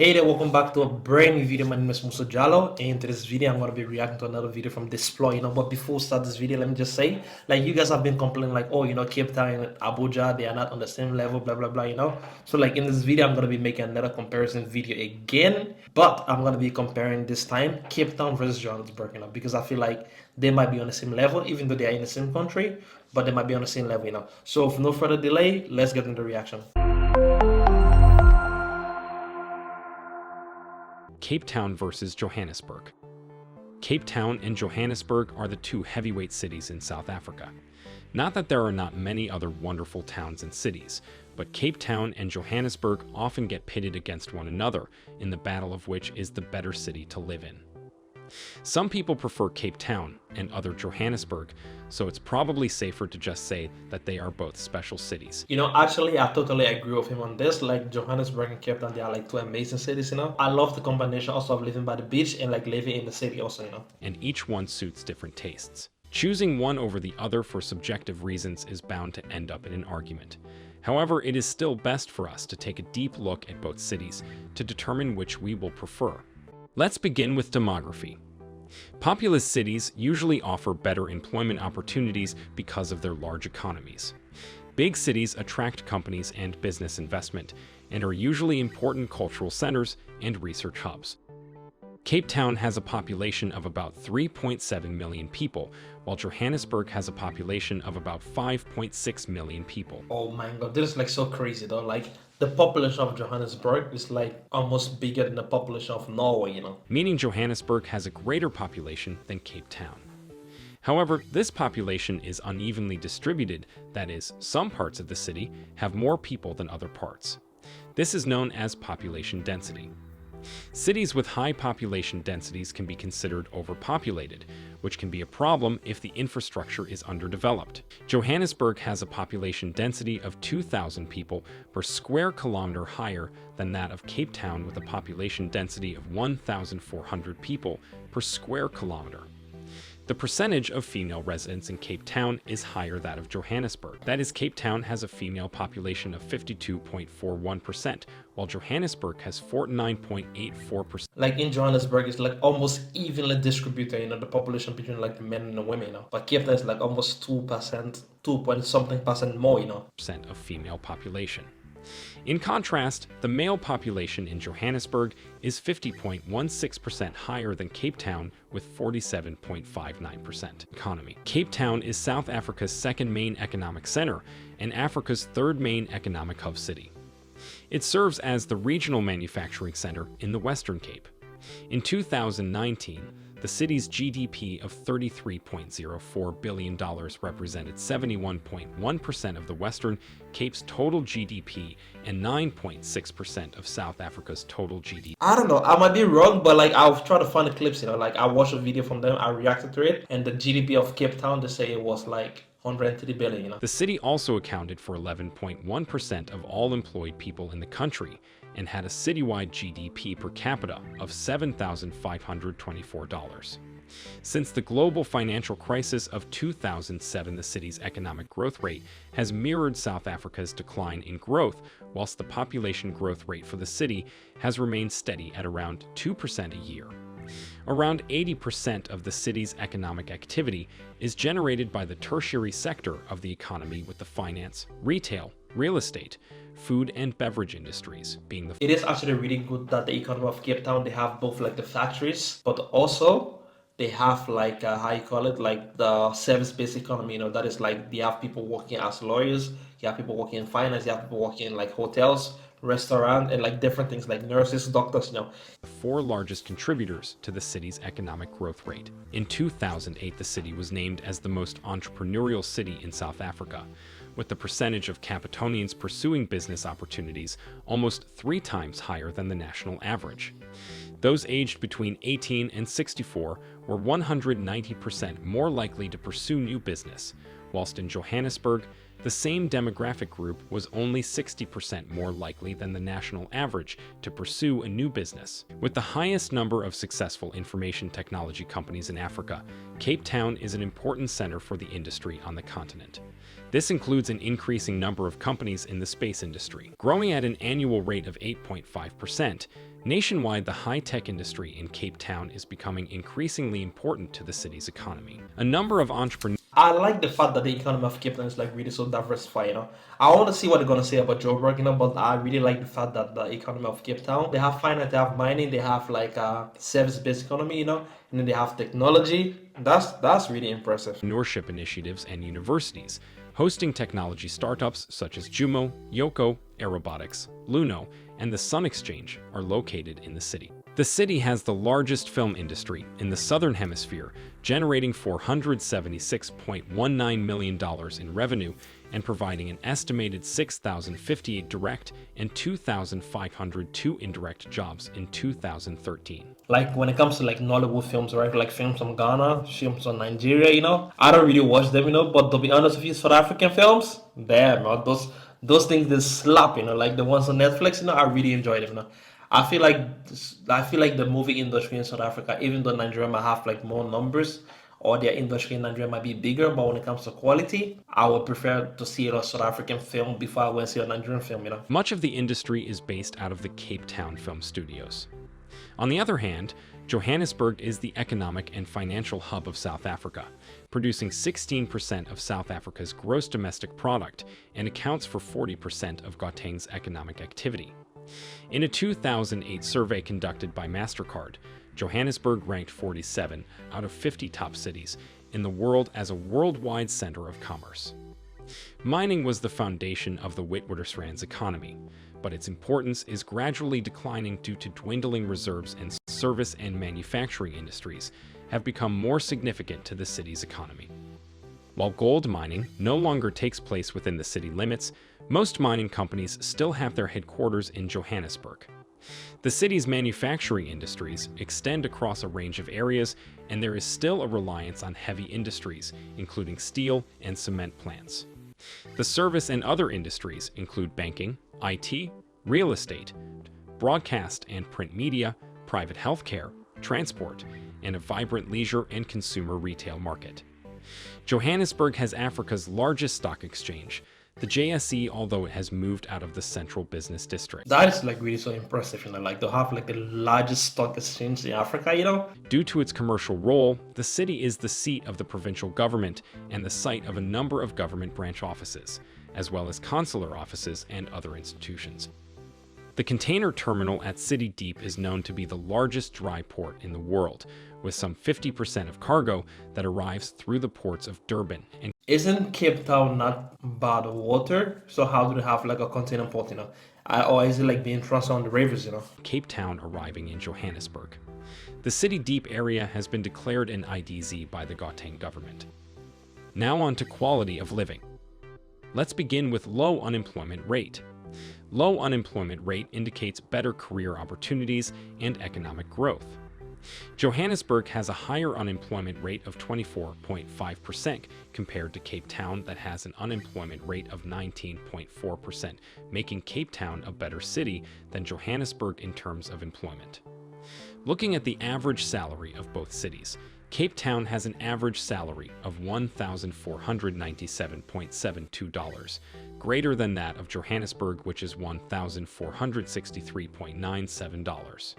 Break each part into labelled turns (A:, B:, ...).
A: Hey there, welcome back to a brand new video. My name is Musa Jallo, and in today's video, I'm going to be reacting to another video from Displore, But before we start this video, let me just say, like, you guys have been complaining, like, oh, Cape Town and Abuja, they are not on the same level, blah, blah, blah. So, like, in this video, I'm going to be making another comparison video again, but I'm going to be comparing this time Cape Town versus Johannesburg, because I feel like they might be on the same level, even though they are in the same country, but they might be on the same level. So, with no further delay, let's get into the reaction.
B: Cape Town versus Johannesburg. Cape Town and Johannesburg are the two heavyweight cities in South Africa. Not that there are not many other wonderful towns and cities, but Cape Town and Johannesburg often get pitted against one another, in the battle of which is the better city to live in. Some people prefer Cape Town and other Johannesburg, so it's probably safer to just say that they are both special cities.
A: Actually, I totally agree with him on this. Like, Johannesburg and Cape Town, they are like two amazing cities. I love the combination also of living by the beach and like living in the city also.
B: And each one suits different tastes. Choosing one over the other for subjective reasons is bound to end up in an argument. However, it is still best for us to take a deep look at both cities to determine which we will prefer. Let's begin with demography. Populous cities usually offer better employment opportunities because of their large economies. Big cities attract companies and business investment and are usually important cultural centers and research hubs. Cape Town has a population of about 3.7 million people, while Johannesburg has a population of about 5.6 million people.
A: Oh my god, this is like so crazy though. Like, the population of Johannesburg is like almost bigger than the population of Norway.
B: Meaning Johannesburg has a greater population than Cape Town. However, this population is unevenly distributed, that is, some parts of the city have more people than other parts. This is known as population density. Cities with high population densities can be considered overpopulated, which can be a problem if the infrastructure is underdeveloped. Johannesburg has a population density of 2,000 people per square kilometer, higher than that of Cape Town with a population density of 1,400 people per square kilometer. The percentage of female residents in Cape Town is higher than that of Johannesburg. That is, Cape Town has a female population of 52.41%, while Johannesburg has 49.84%.
A: Like, in Johannesburg, it's like almost evenly distributed, the population between like the men and the women, But Cape Town is like almost 2%, 2 point something percent more,
B: Percent of female population. In contrast, the male population in Johannesburg is 50.16% higher than Cape Town with 47.59% economy. Cape Town is South Africa's second main economic center and Africa's third main economic hub city. It serves as the regional manufacturing center in the Western Cape. In 2019, the city's GDP of $33.04 billion represented 71.1% of the Western Cape's total GDP and 9.6% of South Africa's total GDP.
A: I don't know, I might be wrong, but like I'll try to find the clips, like I watched a video from them, I reacted to it, and the GDP of Cape Town, they say it was like 130 billion.
B: The city also accounted for 11.1% of all employed people in the country and had a citywide GDP per capita of $7,524. Since the global financial crisis of 2007, the city's economic growth rate has mirrored South Africa's decline in growth, whilst the population growth rate for the city has remained steady at around 2% a year. Around 80% of the city's economic activity is generated by the tertiary sector of the economy, with the finance, retail, real estate, food and beverage industries being the...
A: It is actually really good that the economy of Cape Town, they have both like the factories, but also they have like, how you call it, like the service-based economy, that is like they have people working as lawyers, you have people working in finance, you have people working in like hotels, restaurant, and like different things like nurses, doctors.
B: The four largest contributors to the city's economic growth rate. In 2008, the city was named as the most entrepreneurial city in South Africa, with the percentage of Capetonians pursuing business opportunities almost 3 times higher than the national average. Those aged between 18 and 64 were 190% more likely to pursue new business, whilst in Johannesburg, The same demographic group was only 60% more likely than the national average to pursue a new business. With the highest number of successful information technology companies in Africa, Cape Town is an important center for the industry on the continent. This includes an increasing number of companies in the space industry. Growing at an annual rate of 8.5%, nationwide, the high-tech industry in Cape Town is becoming increasingly important to the city's economy. A number of entrepreneurs
A: I like the fact that the economy of Cape Town is like really so diversified, I want to see what they're gonna say about Joburg, but I really like the fact that the economy of Cape Town, they have finance, they have mining, they have like a service-based economy, and then they have technology. That's really impressive.
B: Entrepreneurship initiatives and universities, hosting technology startups such as Jumo, Yoko, Aerobotics, Luno, and the Sun Exchange are located in the city. The city has the largest film industry in the Southern Hemisphere, generating $476.19 million in revenue and providing an estimated 6,058 direct and 2,502 indirect jobs in 2013.
A: Like when it comes to like Nollywood films, right? Like films from Ghana, films from Nigeria, I don't really watch them, but to be honest with you, South African films, damn, those things they slap, like the ones on Netflix, I really enjoy them, I feel like the movie industry in South Africa, even though Nigeria might have like more numbers or their industry in Nigeria might be bigger, but when it comes to quality, I would prefer to see a South African film before I go and see a Nigerian film,
B: Much of the industry is based out of the Cape Town film studios. On the other hand, Johannesburg is the economic and financial hub of South Africa, producing 16% of South Africa's gross domestic product and accounts for 40% of Gauteng's economic activity. In a 2008 survey conducted by MasterCard, Johannesburg ranked 47 out of 50 top cities in the world as a worldwide center of commerce. Mining was the foundation of the Witwatersrand's economy, but its importance is gradually declining due to dwindling reserves, and service and manufacturing industries have become more significant to the city's economy. While gold mining no longer takes place within the city limits, most mining companies still have their headquarters in Johannesburg. The city's manufacturing industries extend across a range of areas, and there is still a reliance on heavy industries, including steel and cement plants. The service and other industries include banking, IT, real estate, broadcast and print media, private healthcare, transport, and a vibrant leisure and consumer retail market. Johannesburg has Africa's largest stock exchange, the JSE, although it has moved out of the central business district.
A: That is like really so impressive, like to have like the largest stock exchange in Africa,
B: Due to its commercial role, the city is the seat of the provincial government and the site of a number of government branch offices, as well as consular offices and other institutions. The container terminal at City Deep is known to be the largest dry port in the world, with some 50% of cargo that arrives through the ports of Durban and
A: Isn't Cape Town not bad water? So how do they have like a container port, or is it like being transferred on the rivers,
B: Cape Town arriving in Johannesburg. The City Deep area has been declared an IDZ by the Gauteng government. Now on to quality of living. Let's begin with low unemployment rate. Low unemployment rate indicates better career opportunities and economic growth. Johannesburg has a higher unemployment rate of 24.5% compared to Cape Town that has an unemployment rate of 19.4%, making Cape Town a better city than Johannesburg in terms of employment. Looking at the average salary of both cities, Cape Town has an average salary of $1,497.72, greater than that of Johannesburg, which is $1,463.97.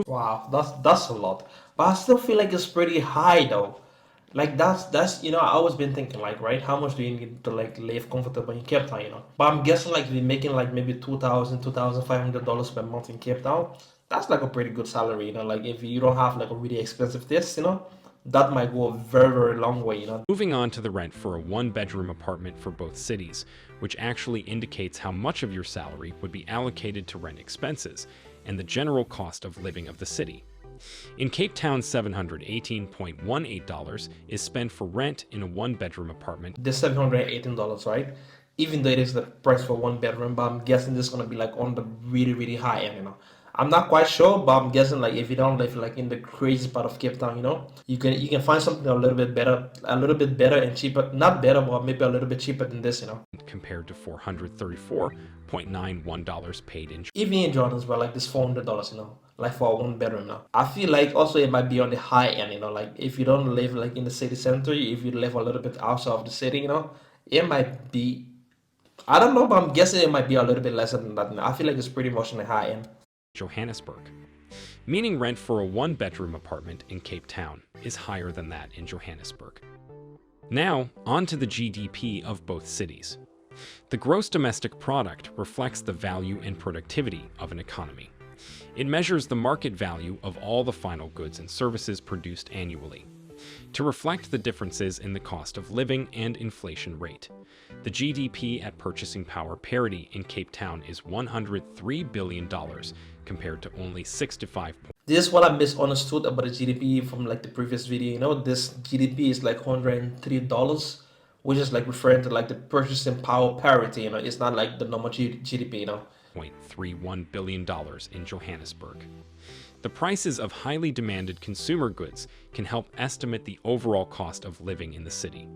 A: Wow, that's a lot. But I still feel like it's pretty high though. Like that's I always been thinking like, right, how much do you need to like live comfortable in Cape Town, But I'm guessing like we're making like maybe $2,500 per month in Cape Town. That's like a pretty good salary, like if you don't have like a really expensive this, that might go a very, very long way,
B: Moving on to the rent for a one-bedroom apartment for both cities, which actually indicates how much of your salary would be allocated to rent expenses and the general cost of living of the city. In Cape Town, $718.18 is spent for rent in a one-bedroom apartment.
A: The $718, right? Even though it is the price for one bedroom, but I'm guessing this is gonna be like on the really, really high end, I'm not quite sure, but I'm guessing like if you don't live like in the crazy part of Cape Town, you can find something a little bit better and cheaper. Not better, but maybe a little bit cheaper than this.
B: Compared to $434.91 paid in
A: Even in Johannesburg, like this $400, like for a one bedroom now. I feel like also it might be on the high end, like if you don't live like in the city center, if you live a little bit outside of the city, it might be. I don't know, but I'm guessing it might be a little bit lesser than that. I feel like it's pretty much on the high end.
B: Johannesburg, meaning rent for a one-bedroom apartment in Cape Town is higher than that in Johannesburg. Now, on to the GDP of both cities. The gross domestic product reflects the value and productivity of an economy. It measures the market value of all the final goods and services produced annually. To reflect the differences in the cost of living and inflation rate, the GDP at purchasing power parity in Cape Town is $103 billion compared to only 65.
A: This is what I misunderstood about the GDP from like the previous video. This GDP is like $103, which is like referring to like the purchasing power parity. It's not like the normal GDP.
B: $0.31 billion in Johannesburg. The prices of highly demanded consumer goods can help estimate the overall cost of living in the city.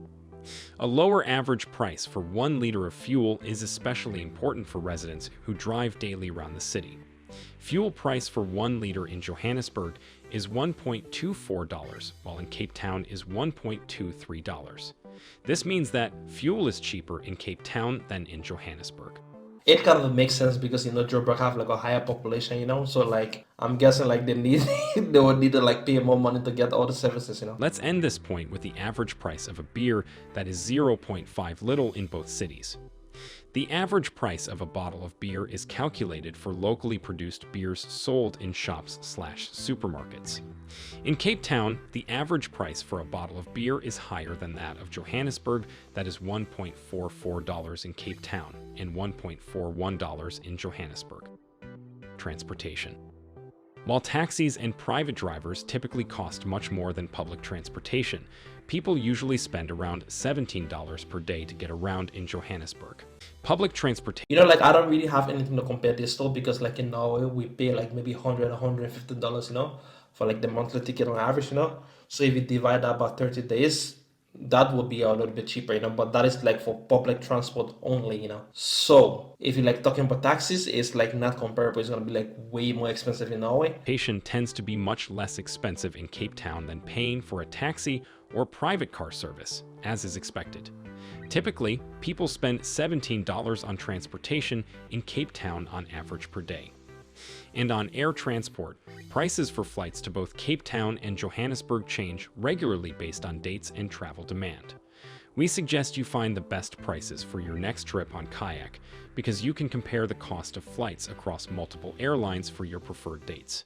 B: A lower average price for 1 liter of fuel is especially important for residents who drive daily around the city. Fuel price for 1 liter in Johannesburg is $1.24, while in Cape Town is $1.23. This means that fuel is cheaper in Cape Town than in Johannesburg.
A: It kind of makes sense because Joburg have like a higher population, so like I'm guessing like they would need to like pay more money to get all the services.
B: Let's end this point with the average price of a beer that is 0.5 little in both cities. The average price of a bottle of beer is calculated for locally produced beers sold in shops/supermarkets. In Cape Town, the average price for a bottle of beer is higher than that of Johannesburg, that is $1.44 in Cape Town and $1.41 in Johannesburg. Transportation. While taxis and private drivers typically cost much more than public transportation, people usually spend around $17 per day to get around in Johannesburg. Public transportation.
A: Like I don't really have anything to compare this to because like in Norway we pay like maybe $150, for like the monthly ticket on average. So if you divide that by 30 days, that would be a little bit cheaper, but that is like for public transport only. So if you're like talking about taxis, it's like not comparable. It's gonna be like way more expensive in Norway.
B: Transportation tends to be much less expensive in Cape Town than paying for a taxi or private car service, as is expected. Typically, people spend $17 on transportation in Cape Town on average per day. And on air transport, prices for flights to both Cape Town and Johannesburg change regularly based on dates and travel demand. We suggest you find the best prices for your next trip on kayak because you can compare the cost of flights across multiple airlines for your preferred dates.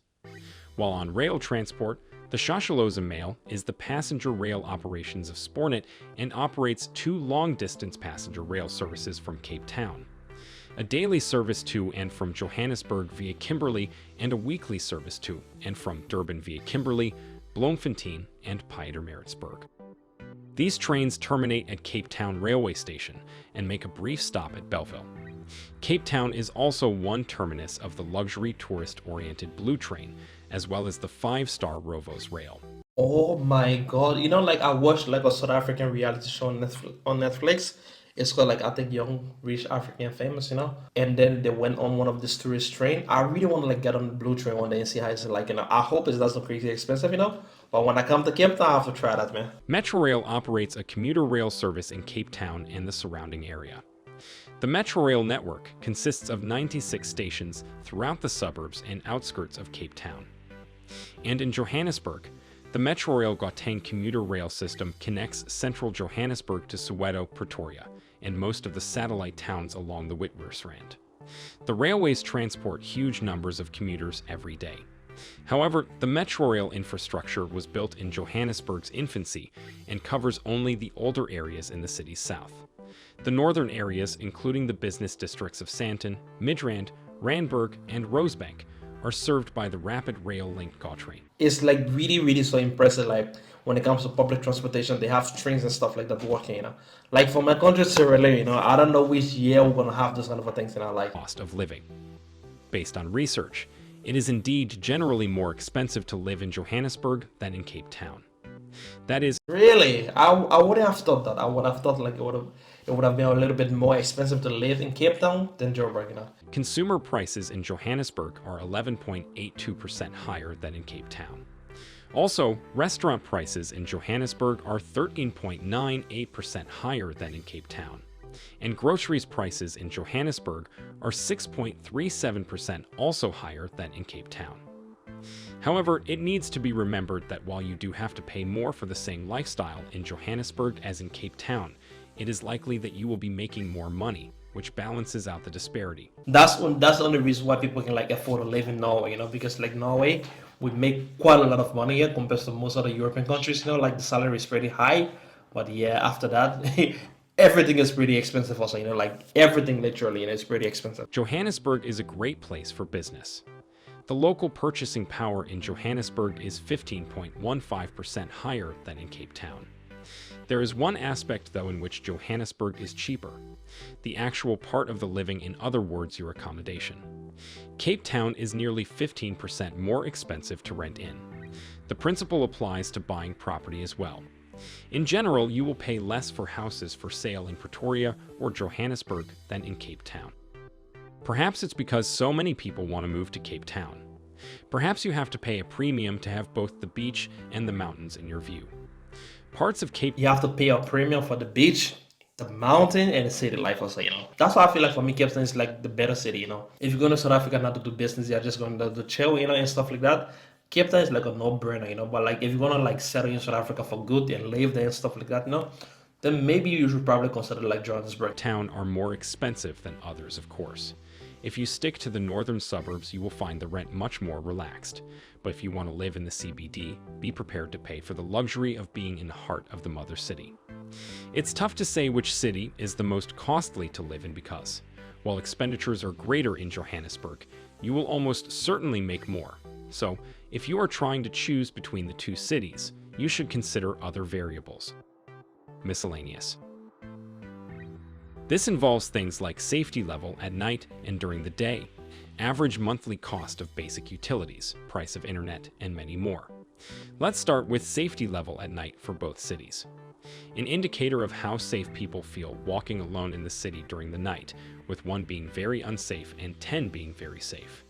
B: While on rail transport, the Shashaloza Mail is the passenger rail operations of Spornet and operates 2 long-distance passenger rail services from Cape Town. A daily service to and from Johannesburg via Kimberley, and a weekly service to and from Durban via Kimberley, Bloemfontein, and Pietermaritzburg. These trains terminate at Cape Town Railway Station and make a brief stop at Belleville. Cape Town is also one terminus of the luxury tourist-oriented Blue Train, as well as the 5-star Rovos Rail.
A: Oh my god, like I watched like a South African reality show on Netflix. It's called like I think Young Rich African Famous, and then they went on one of this tourist train. I really want to like get on the Blue Train one day and see how it's like. I hope it's not so crazy expensive, but when I come to Cape Town, I have to try that, man.
B: Metrorail operates a commuter rail service in Cape Town and the surrounding area. The Metrorail network consists of 96 stations throughout the suburbs and outskirts of Cape Town. And in Johannesburg, the Metrorail Gauteng commuter rail system connects central Johannesburg to Soweto, Pretoria, and most of the satellite towns along the Witwatersrand. The railways transport huge numbers of commuters every day. However, the Metrorail infrastructure was built in Johannesburg's infancy and covers only the older areas in the city's south. The northern areas, including the business districts of Sandton, Midrand, Randburg, and Rosebank, are served by the rapid rail-linked Gautrain.
A: It's like really, really so impressive. Like when it comes to public transportation, they have trains and stuff like that working. Like for my country, Sierra Leone, I don't know which year we're gonna have those kind of things in our life.
B: Cost of living. Based on research, It is indeed generally more expensive to live in Johannesburg than in Cape Town. That is,
A: Really? I wouldn't have thought that. I would have thought like it would have been a little bit more expensive to live in Cape Town than Joburg, you know.
B: consumer prices in Johannesburg are 11.82% higher than in Cape Town. Also, restaurant prices in Johannesburg are 13.98% higher than in Cape Town. And groceries prices in Johannesburg are 6.37% also higher than in Cape Town. However, it needs to be remembered that while you do have to pay more for the same lifestyle in Johannesburg as in Cape Town, it is likely that you will be making more money, which balances out the disparity.
A: That's the only reason why people can like afford to live in Norway, you know, because like Norway, we make quite a lot of money here compared to most other European countries, you know, like the salary is pretty high, but yeah, after that, everything is pretty expensive also, you know, like everything literally, you know, it's pretty expensive.
B: Johannesburg is a great place for business. The local purchasing power in Johannesburg is 15.15% higher than in Cape Town. There is one aspect, though, in which Johannesburg is cheaper: the actual part of the living, in other words, your accommodation. Cape Town is nearly 15% more expensive to rent in. The principle applies to buying property as well. In general, you will pay less for houses for sale in Pretoria or Johannesburg than in Cape Town. Perhaps it's because so many people want to move to Cape Town. Perhaps you have to pay a premium to have both the beach and the mountains in your view. Parts of Cape
A: You have to pay a premium for the beach, the mountain, and the city life also, you know. That's why I feel like for me, Cape Town is like the better city, you know. If you're going to South Africa not to do business, you're just going to chill, you know, and stuff like that. Cape Town is like a no-brainer, you know. But like if you're gonna like settle in South Africa for good and live there and stuff like that, you know, then maybe you should probably consider like Johannesburg.
B: Town are more expensive than others, of course. If you stick to the northern suburbs, you will find the rent much more relaxed. But if you want to live in the CBD, be prepared to pay for the luxury of being in the heart of the mother city. It's tough to say which city is the most costly to live in because, while expenditures are greater in Johannesburg, you will almost certainly make more. So, if you are trying to choose between the two cities, you should consider other variables. Miscellaneous. This involves things like safety level at night and during the day, average monthly cost of basic utilities, price of internet, and many more. Let's start with safety level at night for both cities. An indicator of how safe people feel walking alone in the city during the night, with 1 being very unsafe and 10 being very safe.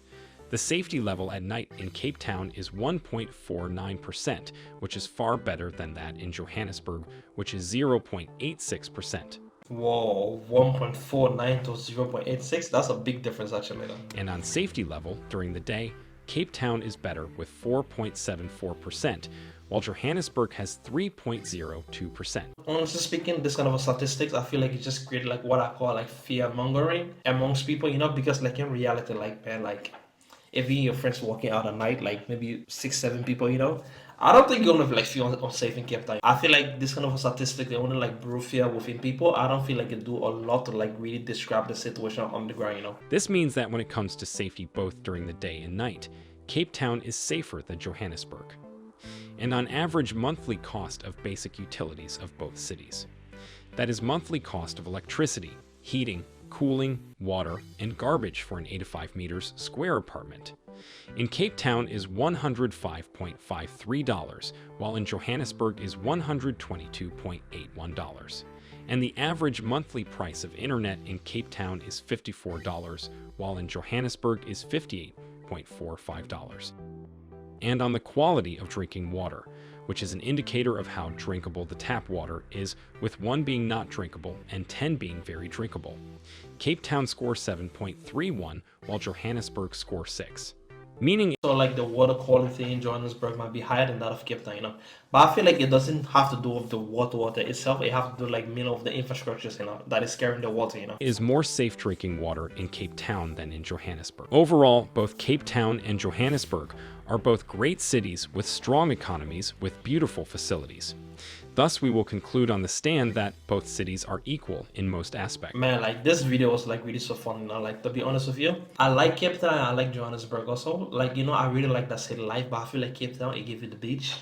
B: The safety level at night in Cape Town is 1.49%, which is far better than that in Johannesburg, which is 0.86%.
A: Whoa, 1.49 to 0.86. That's a big difference actually, though.
B: And on safety level, during the day, Cape Town is better with 4.74%, while Johannesburg has 3.02%.
A: Honestly speaking, this kind of a statistics, I feel like it just created like what I call like fear mongering amongst people, you know, because like in reality, like man, like if you and your friends walking out at night, like maybe 6, 7 people, you know, I don't think you're gonna like feel unsafe in Cape Town. I feel like this kind of a statistic, they only like brew fear within people. I don't feel like it do a lot to like really describe the situation on the ground, you know.
B: This means that when it comes to safety both during the day and night, Cape Town is safer than Johannesburg. And on average monthly cost of basic utilities of both cities. That is monthly cost of electricity, heating, cooling, water, and garbage for an 8 to 5 meters square apartment. In Cape Town is $105.53, while in Johannesburg is $122.81. And the average monthly price of internet in Cape Town is $54, while in Johannesburg is $58.45. And on the quality of drinking water, which is an indicator of how drinkable the tap water is, with 1 being not drinkable and 10 being very drinkable. Cape Town scores 7.31, while Johannesburg scores 6. Meaning,
A: So like the water quality in Johannesburg might be higher than that of Cape Town, you know. But I feel like it doesn't have to do with the water itself. It have to do like middle of the infrastructures, you know, that is carrying the water, you know.
B: is more safe drinking water in Cape Town than in Johannesburg. Overall, both Cape Town and Johannesburg are both great cities with strong economies with beautiful facilities. Thus, we will conclude on the stand that both cities are equal in most aspects.
A: Man, like this video was like really so fun, you know, like to be honest with you. I like Cape Town, I like Johannesburg also. Like, you know, I really like that city life, but I feel like Cape Town, it gives you the beach.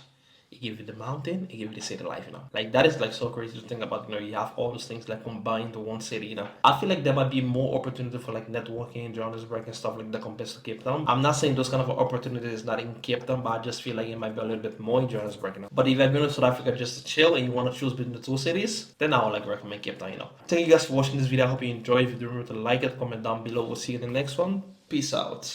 A: it gives you the mountain, it gives you the city life, Like that is like so crazy to think about, you have all those things like combined to one city, I feel like there might be more opportunity for like networking in Johannesburg and stuff like that compared to Cape Town. I'm not saying those kind of opportunities not in Cape Town, but I just feel like it might be a little bit more in Johannesburg, But if you're going to South Africa just to chill and you want to choose between the two cities, then I would like recommend Cape Town, Thank you guys for watching this video. I hope you enjoyed. If you do, remember to like it, comment down below. We'll see you in the next one. Peace out.